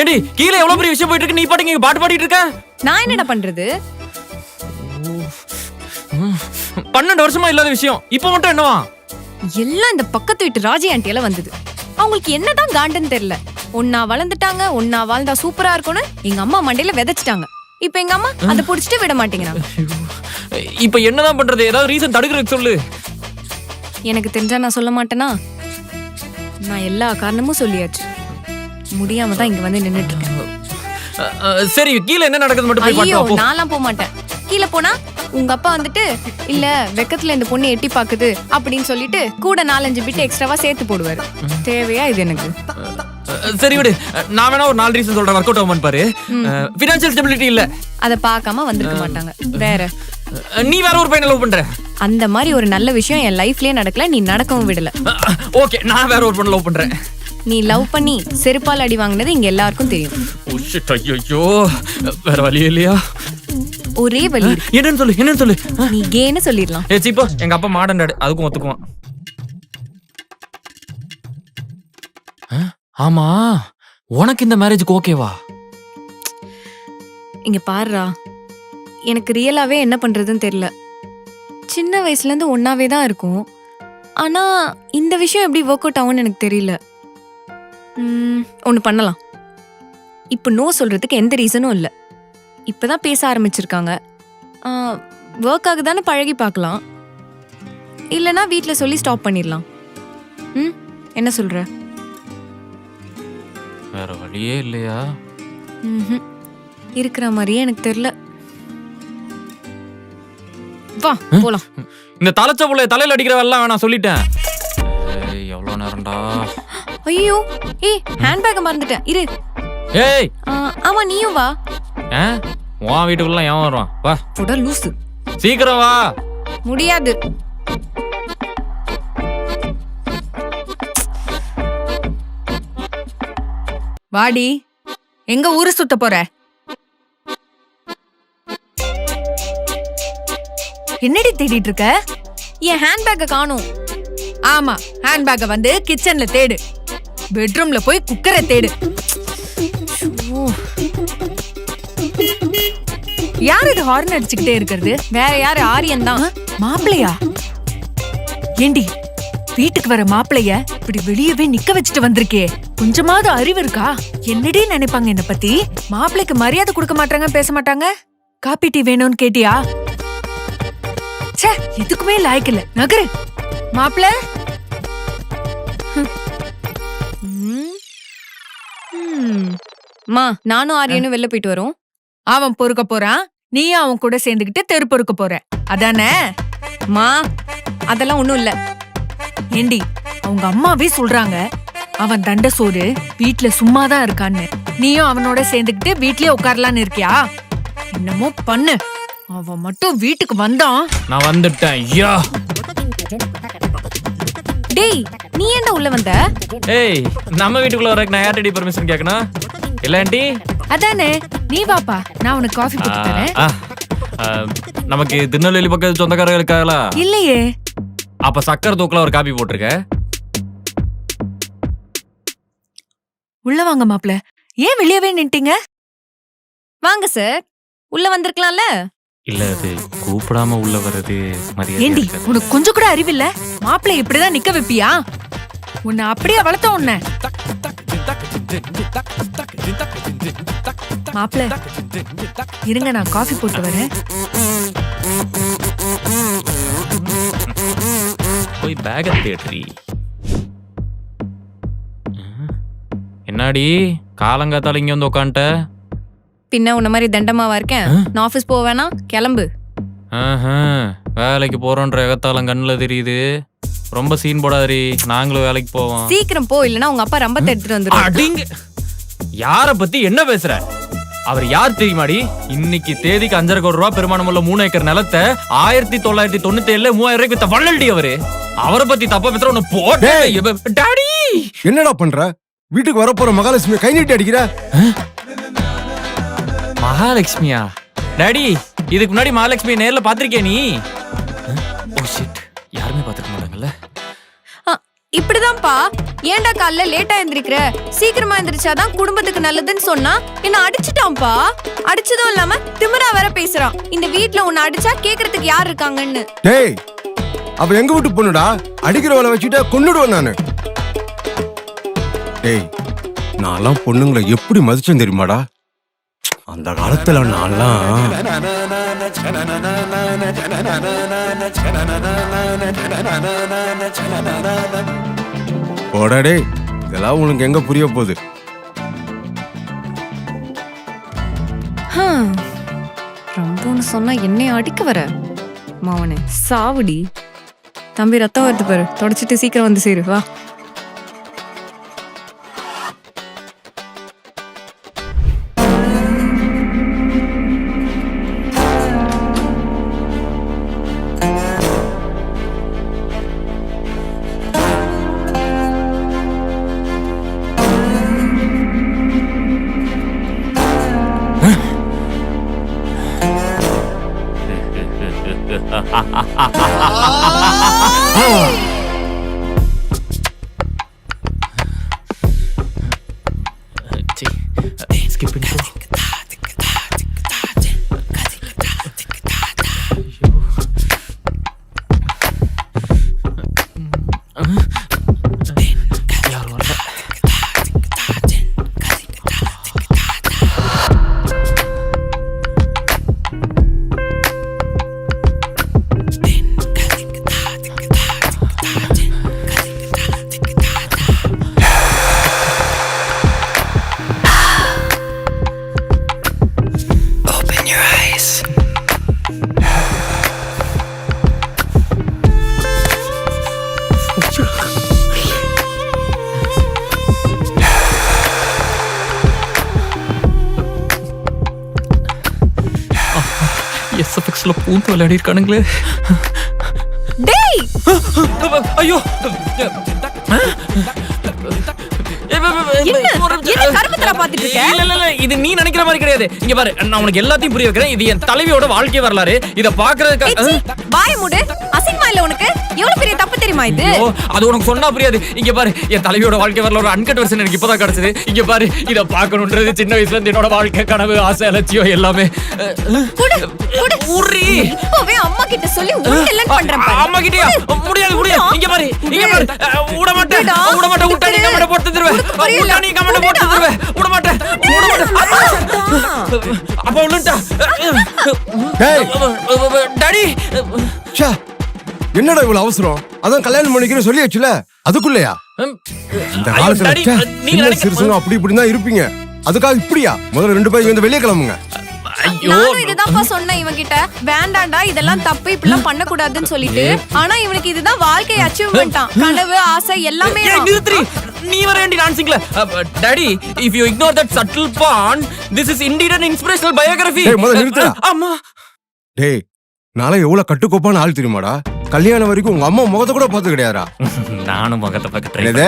ஏடி கீழே எவ்வளவு பெரிய விஷயம் போயிட்டு இருக்கு, நீ பாட்டுங்க இங்க பாட்டு பாடிட்டு இருக்க. நான் என்னடா பண்றது? 12 வருஷமா இல்லாத விஷயம் இப்ப மட்டும் என்னவா? எல்லாம் இந்த பக்கத்து வீட்டு ராஜி ஆண்டியால வந்தது. அவங்களுக்கு என்னதான் காண்டுன்னு தெரியல. ஒன்னா வளர்ந்துட்டாங்க, ஒன்னா வாழ்ந்தா சூப்பரா இருக்கும்னு எங்க அம்மா மண்டையில விதைச்சிட்டாங்க. இப்ப எங்க அம்மா அதை புடிச்சிட்டு விட மாட்டேங்கிறாங்க. இப்ப என்னதான் பண்றது? ஏதாவது ரீசன் தடுக்கிறதுக்கு சொல்லு. எனக்கு தெரிஞ்சா நான் சொல்ல மாட்டேனா? நான் எல்லா காரணமும் சொல்லியாச்சு. முடியாம தான் இங்க வந்து நின்னுட்டு இருக்கேன். சரி, கீழே என்ன நடக்குது மட்டும் போய் ஐயோ, பாத்து வா. நான்லாம் போக மாட்டேன். கீழே போனா உங்க அப்பா வந்துட்டு இல்ல வெக்கத்துல இந்த பொண்ணு எட்டி பாக்குது அப்படின்னு சொல்லிட்டு கூட 4-5 பிட் எக்ஸ்ட்ராவா சேர்த்து போடுவாரு. தேவையா இது எனக்கு? சரி விடு, நான் வேணா ஒரு 4 ரீசன் சொல்றேன், ஒர்க் அவுட் ஆகும்னு பாரு. ஃபினான்ஷியல் ஸ்டெபிலிட்டி இல்ல, அத பார்க்காம வந்திருக்க மாட்டாங்க. வேற நீ வேற ஒரு பையனை லவ் பண்ற. அந்த மாதிரி ஒரு நல்ல விஷயம் என் லைஃப்லயே நடக்கல, நீ நடக்கவும் விடல. ஓகே, நான் வேற ஒரு பொண்ணை லவ் பண்றேன். நீ லவ் பண்ணி செருப்பால் அடி வாங்கினது இங்க எல்லாருக்கும் தெரியும். ஓ ஷிட், ஐயோ, வேற வழி இல்லையா? ஒரே வழி இருக்கு. என்னன்னு சொல்லு. நீ கேன்னு சொல்லிடலாம். சீப்போ, எங்க அப்பா மாடர்ன் டாட், அதுக்கும் ஒத்துக்குவான். ஆமா, உனக்கு இந்த மேரேஜுக்கு ஓகேவா? இங்க பாருடா, எனக்கு ரியலாவே என்ன பண்றதுன்னு தெரியல. சின்ன வயசுல இருந்து ஒன்னாவே தான் இருக்கும். ஆனா இந்த விஷயம் எப்படி ஒர்க் அவுட் ஆகும்னு எனக்கு தெரியல. ஒண்ணு பண்ணலாம். இப்ப நோ சொல்றதுக்கு எந்த ரீசனும் இல்ல. இப்பதான் பேச ஆரம்பிச்சிருக்காங்க. ஒர்க் ஆகுதானே பழகி பார்க்கலாம். இல்லனா வீட்ல சொல்லி ஸ்டாப் பண்ணிடலாம். என்ன சொல்ற? வேற வழியே இல்லையா? இருக்கிற மாதிரியே எனக்கு தெரியல. வா போலாம். இந்த தலைச்ச புள்ளைய தலையில அடிக்கிற வேலை வேணாம், சொல்லிட்டேன். எவ்வளவு நேரம்டா? ஐயோ, ஏய் ஹேண்ட்பேக் மறந்துட்டேன், இரு. ஏய், ஆமா நீயும் வா. உன் வீட்டுக்குள்ள ஏன் வருவான்? வா. போடா லூசு. சீக்கிரம் வா. முடியாது. வாடி, எங்க ஊரு சுத்த போற? என்னடி தேடிட்டு இருக்க? என் ஹேண்ட்பேக்கை காணோம். ஆமா, ஹேண்ட்பேக்க வந்து கிச்சன்ல தேடு, பெட்ரூம்ல போய் குக்கரை தேடு. யார் இது ஹார்ன் அடிச்சுக்கிட்டே இருக்கிறது? வேற யாரு? ஆரியன் தான். மாப்பிள்ளையா? ஏண்டி, வீட்டுக்கு வர மாப்பிள்ளைய இப்படி வெளியவே நிக்க வச்சுட்டு வந்திருக்கே, கொஞ்சமாவது அறிவு இருக்கா? என்னடி நினைப்பாங்க என்ன பத்தி? மாப்பிள்ளைக்கு மரியாதை கொடுக்க மாட்டாங்க, பேச மாட்டாங்க. காப்பி டீ வேணும்னு கேட்டியா? ச்சே, இதுக்குமே லாய்க்கு இல்ல. நகரு மாப்பிள்ள. மா, நானும் ஆரியனும் வெளில போயிட்டு வரோம். அவன் பொறுக்க போறான், நீயும் அவன் கூட சேர்ந்துக்கிட்டு தெரு பொறுக்க போற, அதானே? மா, அதெல்லாம் ஒண்ணும் இல்ல. ஏண்டி, அவங்க அம்மாவே சொல்றாங்க அவன் தண்ட சோறு வீட்டுல சும்மாதான் இருக்கான்னு. நீயும் அவனோட சேர்ந்துக்கிட்டு வீட்லயே உட்காரலான்னு இருக்கியா? என்னமோ பண்ணு. அவன் மட்டும் வீட்டுக்கு வந்தான். நான் வந்துட்டேன். ஐயா, டேய், நீ ஏன்டா உள்ள வந்த? ஏய், நம்ம வீட்டுக்குள்ள வரக்கு நான் யார்கிட்ட பெர்மிஷன் கேட்கணும்? இல்ல ஆண்டி, அதானே, நீ வாப்பா, நான் உனக்கு காஃபி போட்டு தரேன். நமக்கு திருநெல்வேலி பக்கத்து சொந்தக்காரங்க இருக்காங்களா? இல்லையே. அப்ப சக்கரை தூக்கல ஒரு காபி போட்டிருக்க. உள்ள வாங்க மாப்பிள்ள. ஏன் வெளியவே நின்ட்டீங்க? வாங்க சார், உள்ள வந்திருக்கலாம்ல. இல்ல, அது கூப்பிடாம உள்ள வர்றது மரியாதை. ஏண்டி, உனக்கு கொஞ்சம் கூட அறிவில்ல? மாப்பிள்ளை இப்படிதான் நிக்க வைப்பியா? உன்னை அப்படியே வளர்த்த உன்ன. மாப்பிள்ள, இருங்க, நான் காஃபி போட்டு வரேன். போய் பேக தேடுறி. என்னடி காலங்காத்தால இங்க வந்து உட்காந்துட்ட? பின்ன உன்ன மாதிரி தண்டமாவா இருக்கேன்? நான் ஆபீஸ் போவேனா? கிளம்பு. வேலைக்கு போறோன்ற எகத்தாலம் கண்ணுல தெரியுது. ரொம்ப சீன் போடாதீ, நாங்களும் வேலைக்கு போவோம். சீக்கிரம் போ, இல்லனா உங்க அப்பா ரம்பத்தை எடுத்துட்டு வந்துருவாரு. யார பத்தி என்ன பேசுற? அவர் யார் தெரியுமாடி? இன்னைக்கு தேதிக்கு 5.5 கோடி ரூபாய் பெருமானம் உள்ள 3 ஏக்கர் நிலத்தை 1997 3000 ரூபாய்க்கு வித்த வள்ளல்டி அவரு. அவரை பத்தி தப்பா பேசுற உன்னை போட்டே. டாடி, என்னடா பண்ற? வீட்டுக்கு வரப்போற மகாலட்சுமி கை நீட்டி அடிக்கிற. மகாலட்சுமியா? டாடி, இதுக்கு முன்னாடி மகாலட்சுமி நேர்ல பாத்திருக்கியா நீ? ஓ ஷிட், யாருமே பாத்துக்க மாட்டாங்கல்ல. இப்படிதான்ப்பா ஏன்டா காலைல லேட்டா எந்திரிக்கிற, சீக்கிரமா எந்திரிச்சாதான் குடும்பத்துக்கு நல்லதுன்னு சொன்னா என்ன அடிச்சுட்டான்ப்பா. அடிச்சதும் இல்லாம திமிரா வேற பேசுறான். இந்த வீட்ல உன்னை அடிச்சா கேக்குறதுக்கு யார் இருக்காங்கன்னு. டேய் அவ எங்க வீட்டு பொண்ணுடா, அடிக்கிற வேலை வச்சுட்டா கொன்னுடுவேன் நானு. டேய் நான்லாம் பொண்ணுங்களை எப்படி மதிச்சேன் தெரியுமாடா? அந்த காலத்துல நான்லாம் போடா டேய், இதெல்லாம் உனக்கு எங்க புரிய போகுது? ரொம்பன்னு சொன்னா என்னைய அடிக்க வர மாவனே சாவுடி. தம்பி ரத்தம் வருது பாரு, தொடச்சிட்டு சீக்கிரம் வந்து சேரு வா. Skip intro. SFXல பூந்து விளையாடி இருக்கானுங்களே. டேய் ஐயோ என்ன கருமத்தரா பாத்துட்டு இருக்க? இல்ல இது நீ நினைக்கிற மாதிரி கிடையாது. இங்க பாரு, நான் உனக்கு எல்லாத்தையும் புரிய வைக்கிறேன். இது என் தலைவியோட வாழ்க்கை வரலாறு. இத பாக்குறதுக்கு வாய் மூடு. அசிங்கமா இல்ல உனக்கு? எவ்வளவு பெரிய தப்பு தெரியுமா இது? அது உனக்கு சொன்னா புரியாது. இங்க பாரு, என் தலைவியோட வாழ்க்கை வரலாறு ஒரு அன்கட் வெர்ஷன் எனக்கு இப்பதான் கிடைச்சது. இங்க பாரு, இத பாக்கணும்ன்றது சின்ன வயசுல இருந்து என்னோட வாழ்க்கை, கனவு, ஆசை, லட்சியம் எல்லாமே. ஊறி இப்பவே அம்மா கிட்ட சொல்லி உண்டெல்லாம் பண்றேன் பாரு. அம்மா கிட்டயா? முடியாது. இங்க பாரு விட மாட்டேன். விட்டா நீ கமெண்ட் போட்டு தருவே. விட்டா நீ கமெண்ட் போட்டு தருவே. விட மாட்டேன். அப்ப உள்ளுட்டா. டேய் டாடி ச்சே, என்னடா இவ்வளவு அவசரம்? அதான் கல்யாணம் பண்ணிக்கிறேன்னு சொல்லியாச்சுல, அதுக்குள்ளயா? இந்த காலத்துல ச்சே, சின்ன சிறுசுங்க அப்படி இப்படின்னு தான் இருப்பீங்க. அதுக்காக இப்படியா? முதல்ல 2 பேரும் வந்து வெளியே கிளம்புங்க. ஐயோ, நானும் இதுதான்ப்பா சொன்னேன் இவன் கிட்ட. வேண்டாண்டா, இதெல்லாம் தப்பு, இப்படிலாம் பண்ண கூடாதுன்னு சொல்லிட்டு. ஆனா இவனுக்கு இதுதான் வாழ்க்கை அச்சீவ்மெண்டா. கனவு, ஆசை எல்லாமே. நீ வர வேண்டிய டான்சிங்ல. Daddy, if you ignore that subtle point, this is indeed an inspirational biography. டேய் முதல்ல நிறுத்துடா. அம்மா. டேய் நாளை எவ்வளவு கட்டுக்கோப்பான ஆள் தெரியுமாடா? கல்யாணம் வரைக்கும் உங்க அம்மா முகத்தை கூட பார்த்து கிடையாதா? நானும் முகத்தை பார்க்க ட்ரை என்னது?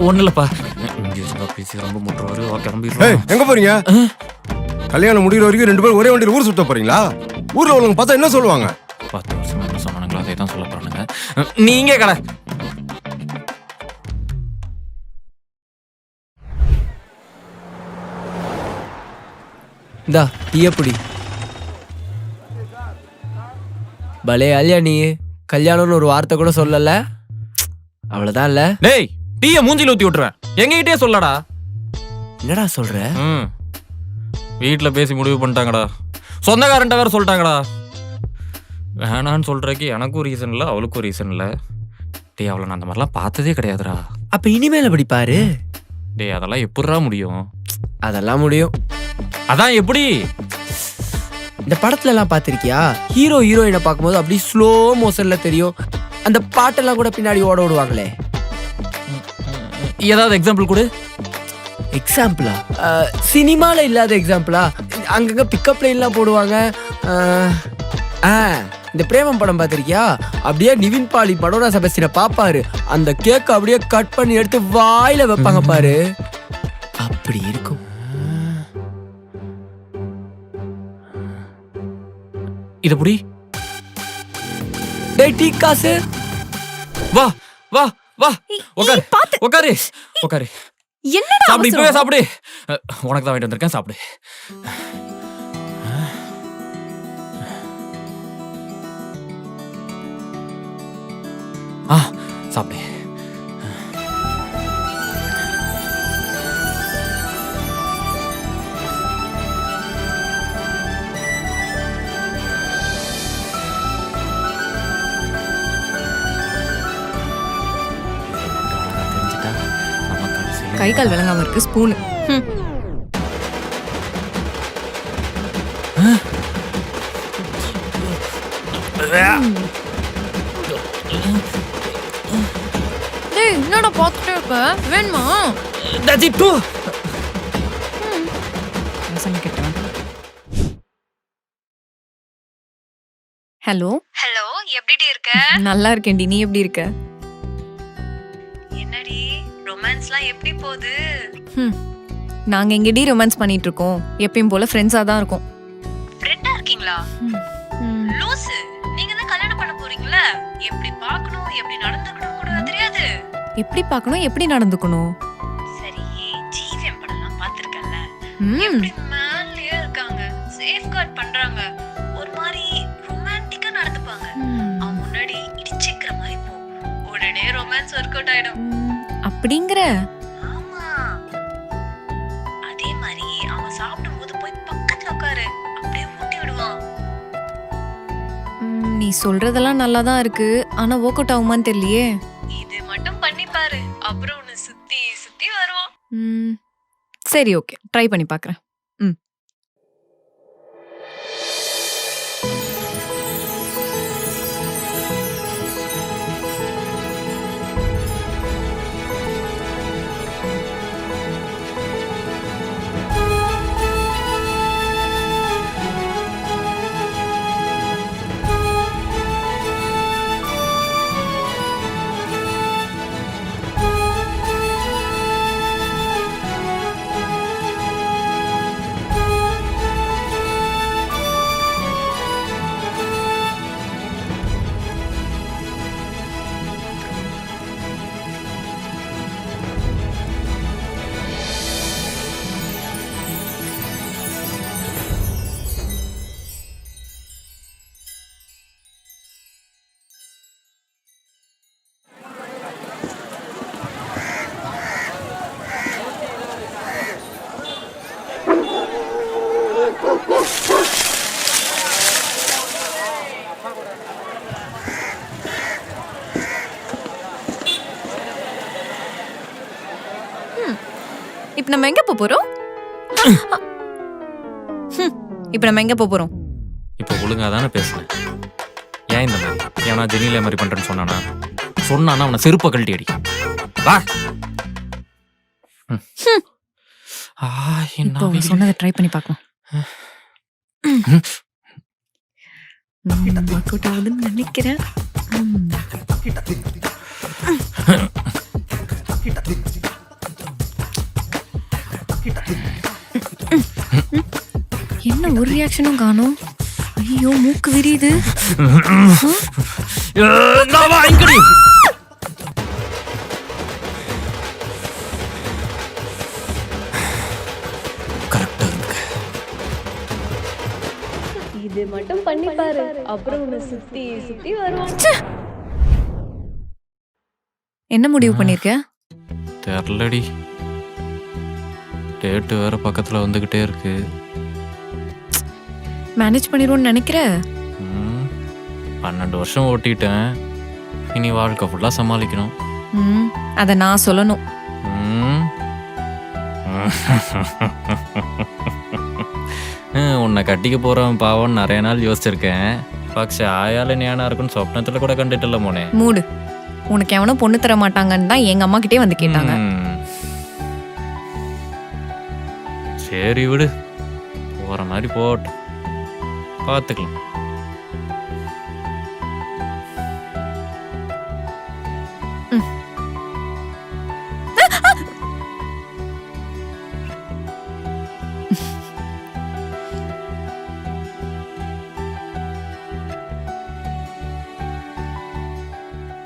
ஒண்ணுலப்பா. பேசி ரொம்ப முட்டுவாரு. கிளம்பி. ஏய் எங்க போறீங்க? கல்யாணம் முடிகிற வரைக்கும் 2 பேரும் ஒரே வண்டியில் ஊர் சுத்த போறீங்களா? ஊர்ல உள்ளவங்க பார்த்தா என்ன சொல்லுவாங்க? 10 வருஷமா என்ன சொன்னாங்களோ அதே தான் சொல்ல போறானுங்க. நீங்க கடை இந்தா டீயப்படி. பலே ஆலியா நீ, கல்யாணம்னு ஒரு வார்த்தை கூட சொல்லல. அவ்வளவுதான் இல்ல? டேய், டீய மூஞ்சில ஊத்தி விட்டுறேன். எங்ககிட்டயே சொல்லடா. என்னடா சொல்ற? வீட்டுல பேசி முடிவு பண்ணிட்டாங்கடா. சொந்தக்காரன்ட்ட வேற சொல்லிட்டாங்கடா. வேணான்னு சொல்றதுக்கு எனக்கும் ரீசன் இல்ல, அவளுக்கும் ரீசன் இல்ல. டேய், அவளை நான் அந்த மாதிரிலாம் பார்த்ததே கிடையாதுடா. அப்ப இனிமேல் அப்படி பாரு. டேய், அதெல்லாம் எப்படிடா முடியும்? அதெல்லாம் முடியும். அதான் எப்படி? இந்த படத்துல எல்லாம் பாத்திருக்கியா? ஹீரோ ஹீரோயினை பார்க்கும்போது அப்படி ஸ்லோ மோஷன்ல தெரியும். அந்த பாட்டெல்லாம் கூட பின்னாடி ஓட விடுவாங்களே. ஏதாவது எக்ஸாம்பிள் கொடு. எக்ஸாம்பிளா? சினிமால இல்லாத எக்ஸாம்பிளா? அங்கங்க பிக்கப் லைன்லாம் போடுவாங்க. இந்த பிரேமம் படம் பாத்திருக்கியா? அப்படியே நிவின் பாலி படோரா செபஸ்டியனை பாப்பாரு. அந்த கேக் அப்படியே கட் பண்ணி எடுத்து வாயில வைப்பாங்க பாரு. அப்படி இருக்கும். இது புடி. டேய் டீ காசு. வா வா வா உட்காரு பாத்து உட்காரு உட்காரு என்னடா சாப்பிடு இப்பவே அவசரம்? சாப்பிடு உனக்கு தான் வாங்கிட்டு வந்திருக்கேன் சாப்பிடு சாப்பிடு கை கால் விளங்காம இருக்கு ஸ்பூனு டேய் என்னடா பாத்துட்டே இருக்க வேணுமா ஹலோ ஹலோ எப்படி இருக்க? நல்லா இருக்கேன்டி நீ எப்படி இருக்க என்னடி ரொமான்ஸ்லாம் எப்படி போகுது? நாங்க எங்கடி ரொமான்ஸ் பண்ணிட்டு இருக்கோம் எப்பயும் போல ஃப்ரெண்ட்ஸா தான் இருக்கோம் ஃப்ரெண்டா இருக்கீங்களா? லூசு, நீங்க தான் கல்யாணம் பண்ண போறீங்களா? எப்படி பார்க்கணும் எப்படி நடந்துக்கணும் கூட தெரியாது. எப்படி பார்க்கணும் எப்படி நடந்துக்கணும் சரி, ஜிவிஎம் படம்லாம் பார்த்திருக்கல? ம், எப்படி மேன்லியா இருக்காங்க, சேஃப் கார்ட் பண்றாங்க, ஒரு மாதிரி ரொமான்டிக்கா நடந்துப்பாங்க. அவன் முன்னாடி இடிச்சிக்கிற மாதிரி போ, உடனே ரொமான்ஸ் ஒர்க் அவுட் ஆயிடும். அப்படிங்கிற ஆமா, அதே மாதிரி அவன் சாப்பிடும் போது போய் பக்கத்துல உட்காரு, அப்படியே ஊட்டி விடுவான். நீ சொல்றதெல்லாம் நல்லா தான் இருக்கு ஆனா ஒர்க் அவுட் ஆகுமான்னு தெரியலையே இது மட்டும் பண்ணி பாரு, அப்புறம் உன்னை சுத்தி சுத்தி வருவான். ம், சரி ஓகே ட்ரை பண்ணி பார்க்கறேன் ம் இப்போ நம்ம எங்க போறோம் இப்போ நம்ம எங்க போறோம் இப்போ ஒழுங்கா தானே பேசுனேன் ஏன் இந்த மாதிரி ஏன்னா ஜெனியில மாதிரி பண்றேன்னு சொன்னானா அவனை செருப்ப கழட்டி அடி வா இப்போ அவங்க சொன்னதை ட்ரை பண்ணி பார்க்கலாம் ஒர்க் அவுட் ஆகுதுன்னு நினைக்கிறேன் என்ன ஒரு ரியாக்ஷனும் காணோம் ஐயோ மூக்கு விரியுது இது மட்டும் பண்ணி பாரு, அப்புறம் உன்னை சுத்தி சுத்தி வருவான். என்ன முடிவு பண்ணிருக்க தெரியலடி டேட்டு வேற பக்கத்துல வந்துகிட்டே இருக்கு மேனேஜ் பண்ணிடுவோம்னு நினைக்கிற 12 வருஷம் ஓட்டிட்டேன் இனி வாழ்க்கை ஃபுல்லா சமாளிக்கணும் அத நான் சொல்லணும் உன்னை கட்டிக்க போறவன் பாவம் நிறைய நாள் யோசிச்சிருக்கேன் பக்ஷ ஆயால ஞானா இருக்குன்னு சொப்னத்துல கூட கண்டுட்டு மோனே மூடு உனக்கு எவனும் பொண்ணு தர மாட்டாங்கன்னு தான் எங்க அம்மா கிட்டே வந்து கேட்டாங்க சரி விடு போற மாதிரி போட்டு பார்த்துக்கலாம் ம்